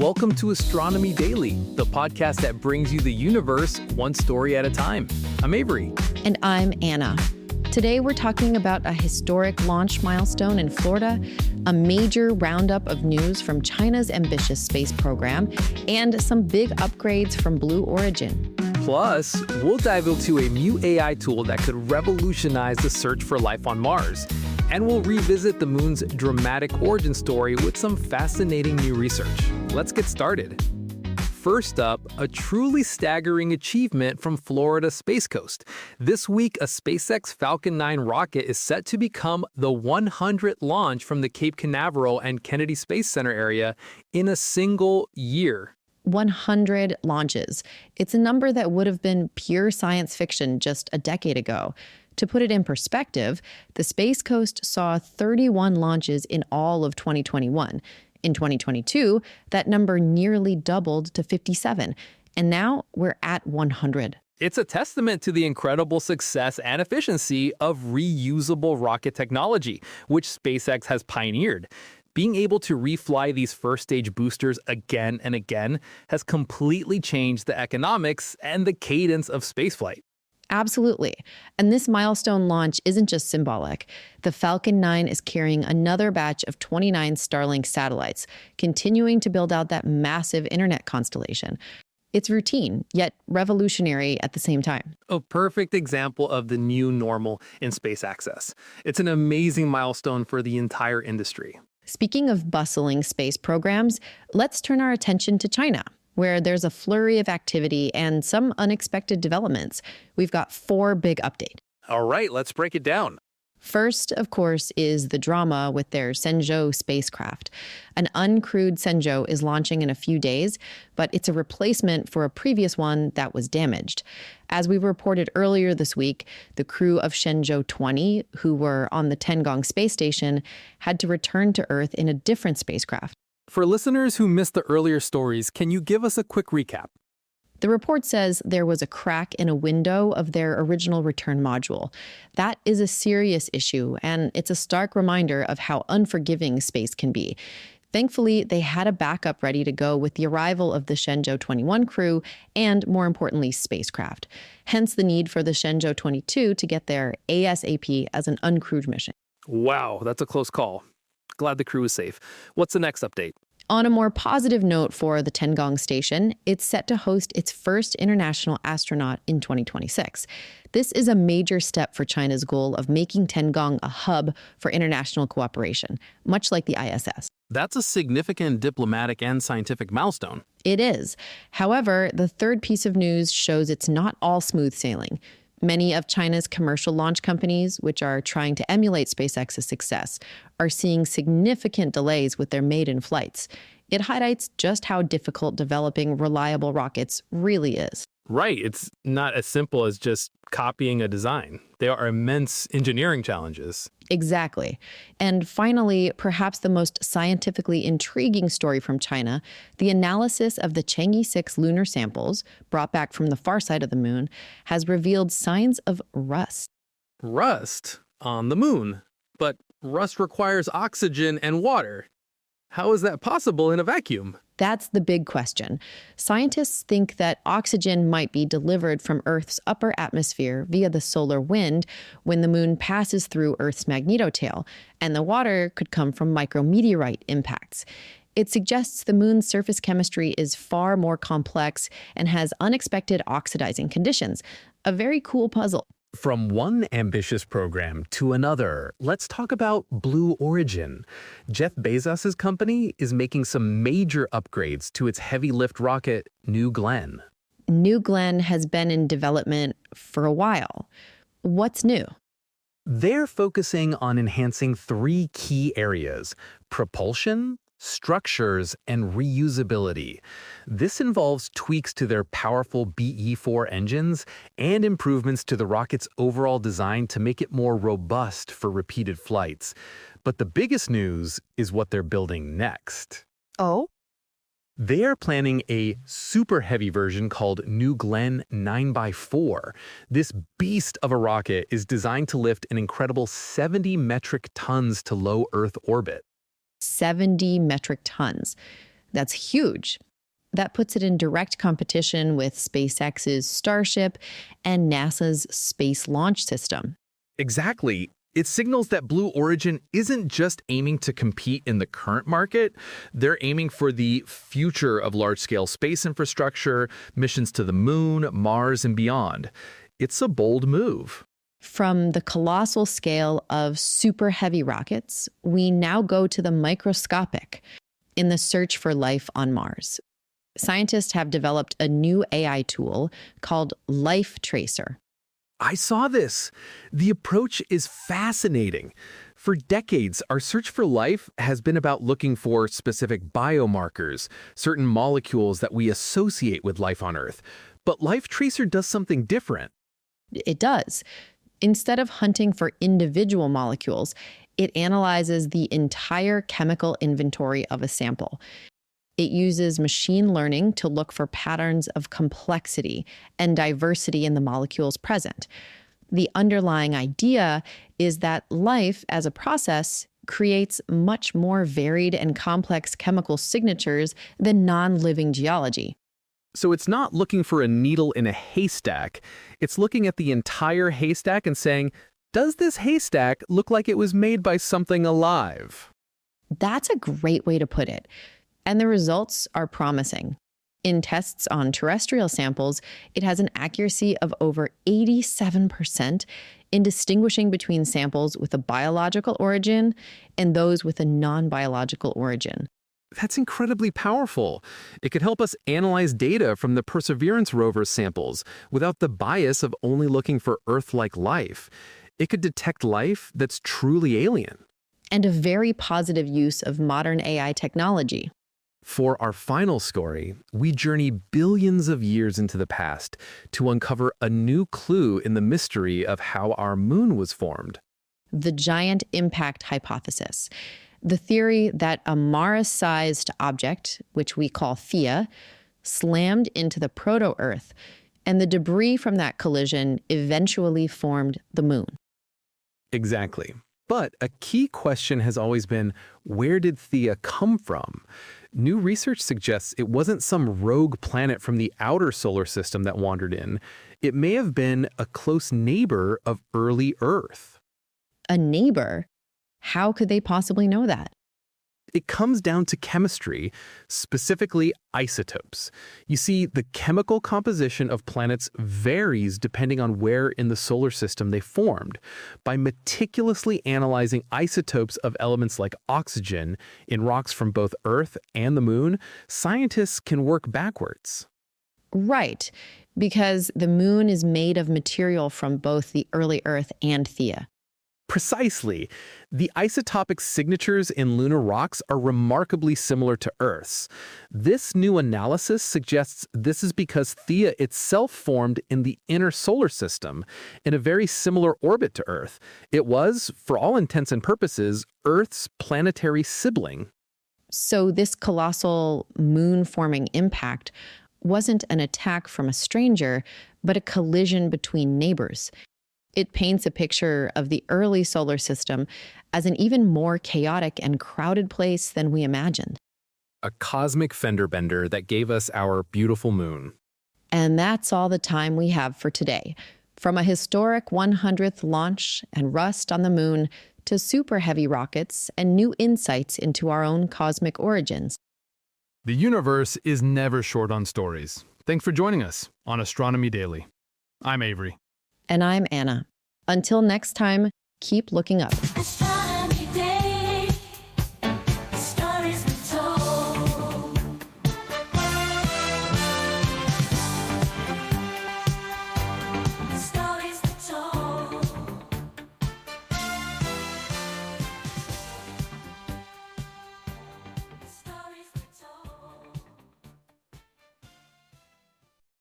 Welcome to Astronomy Daily, the podcast that brings you the universe one story at a time. I'm Avery. And I'm Anna. Today we're talking about a historic launch milestone in Florida, a major roundup of news from China's ambitious space program, and some big upgrades from Blue Origin. Plus, we'll dive into a new AI tool that could revolutionize the search for life on Mars. And we'll revisit the moon's dramatic origin story with some fascinating new research. Let's get started. First up, a truly staggering achievement from Florida's Space Coast. This week, a SpaceX Falcon 9 rocket is set to become the 100th launch from the Cape Canaveral and Kennedy Space Center area in a single year. 100 launches. It's a number that would have been pure science fiction just a decade ago. To put it in perspective, the Space Coast saw 31 launches in all of 2021. In 2022, that number nearly doubled to 57, and now we're at 100. It's a testament to the incredible success and efficiency of reusable rocket technology, which SpaceX has pioneered. Being able to refly these first-stage boosters again and again has completely changed the economics and the cadence of spaceflight. Absolutely. And this milestone launch isn't just symbolic. The Falcon 9 is carrying another batch of 29 Starlink satellites, continuing to build out that massive internet constellation. It's routine, yet revolutionary at the same time. A perfect example of the new normal in space access. It's an amazing milestone for the entire industry. Speaking of bustling space programs, let's turn our attention to China, where there's a flurry of activity and some unexpected developments. We've got 4 big updates. All right, let's break it down. First, of course, is the drama with their Senzhou spacecraft. An uncrewed Senzhou is launching in a few days, but it's a replacement for a previous one that was damaged. As we reported earlier this week, the crew of Shenzhou 20, who were on the Tiangong Space Station, had to return to Earth in a different spacecraft. For listeners who missed the earlier stories, can you give us a quick recap? The report says there was a crack in a window of their original return module. That is a serious issue, and it's a stark reminder of how unforgiving space can be. Thankfully, they had a backup ready to go with the arrival of the Shenzhou 21 crew and, more importantly, spacecraft. Hence the need for the Shenzhou 22 to get there ASAP as an uncrewed mission. Wow, that's a close call. Glad the crew is safe. What's the next update? On a more positive note for the Tiangong Station, it's set to host its first international astronaut in 2026. This is a major step for China's goal of making Tiangong a hub for international cooperation, much like the ISS. That's a significant diplomatic and scientific milestone. It is. However, the third piece of news shows it's not all smooth sailing. Many of China's commercial launch companies, which are trying to emulate SpaceX's success, are seeing significant delays with their maiden flights. It highlights just how difficult developing reliable rockets really is. Right, it's not as simple as just copying a design. There are immense engineering challenges. Exactly. And finally, perhaps the most scientifically intriguing story from China, the analysis of the Chang'e 6 lunar samples, brought back from the far side of the moon, has revealed signs of rust. Rust on the moon. But rust requires oxygen and water. How is that possible in a vacuum? That's the big question. Scientists think that oxygen might be delivered from Earth's upper atmosphere via the solar wind when the moon passes through Earth's magnetotail, and the water could come from micrometeorite impacts. It suggests the moon's surface chemistry is far more complex and has unexpected oxidizing conditions. A very cool puzzle. From one ambitious program to another, let's talk about Blue Origin. Jeff Bezos' company is making some major upgrades to its heavy-lift rocket, New Glenn. New Glenn has been in development for a while. What's new? They're focusing on enhancing 3 key areas: propulsion, structures, and reusability. This involves tweaks to their powerful BE-4 engines and improvements to the rocket's overall design to make it more robust for repeated flights. But the biggest news is what they're building next. Oh? They are planning a super heavy version called New Glenn 9x4. This beast of a rocket is designed to lift an incredible 70 metric tons to low Earth orbit. 70 metric tons. That's huge. That puts it in direct competition with SpaceX's Starship and NASA's Space Launch System. Exactly. It signals that Blue Origin isn't just aiming to compete in the current market. They're aiming for the future of large-scale space infrastructure, missions to the Moon, Mars, and beyond. It's a bold move. From the colossal scale of super heavy rockets, we now go to the microscopic in the search for life on Mars. Scientists have developed a new AI tool called Life Tracer. I saw this. The approach is fascinating. For decades, our search for life has been about looking for specific biomarkers, certain molecules that we associate with life on Earth. But Life Tracer does something different. It does. Instead of hunting for individual molecules, it analyzes the entire chemical inventory of a sample. It uses machine learning to look for patterns of complexity and diversity in the molecules present. The underlying idea is that life, as a process, creates much more varied and complex chemical signatures than non-living geology. So it's not looking for a needle in a haystack. It's looking at the entire haystack and saying, does this haystack look like it was made by something alive? That's a great way to put it. And the results are promising. In tests on terrestrial samples, it has an accuracy of over 87% in distinguishing between samples with a biological origin and those with a non-biological origin. That's incredibly powerful. It could help us analyze data from the Perseverance rover samples without the bias of only looking for Earth-like life. It could detect life that's truly alien. And a very positive use of modern AI technology. For our final story, we journey billions of years into the past to uncover a new clue in the mystery of how our moon was formed. The giant impact hypothesis. The theory that a Mars-sized object, which we call Theia, slammed into the proto-Earth, and the debris from that collision eventually formed the moon. Exactly. But a key question has always been, where did Theia come from? New research suggests it wasn't some rogue planet from the outer solar system that wandered in. It may have been a close neighbor of early Earth. A neighbor? How could they possibly know that? It comes down to chemistry, specifically isotopes. You see, the chemical composition of planets varies depending on where in the solar system they formed. By meticulously analyzing isotopes of elements like oxygen in rocks from both Earth and the Moon, scientists can work backwards. Right, because the moon is made of material from both the early Earth and Theia. Precisely. The isotopic signatures in lunar rocks are remarkably similar to Earth's. This new analysis suggests this is because Theia itself formed in the inner solar system, in a very similar orbit to Earth. It was, for all intents and purposes, Earth's planetary sibling. So this colossal moon-forming impact wasn't an attack from a stranger, but a collision between neighbors. It paints a picture of the early solar system as an even more chaotic and crowded place than we imagined. A cosmic fender bender that gave us our beautiful moon. And that's all the time we have for today. From a historic 100th launch and rust on the moon to super heavy rockets and new insights into our own cosmic origins. The universe is never short on stories. Thanks for joining us on Astronomy Daily. I'm Avery. And I'm Anna. Until next time, keep looking up.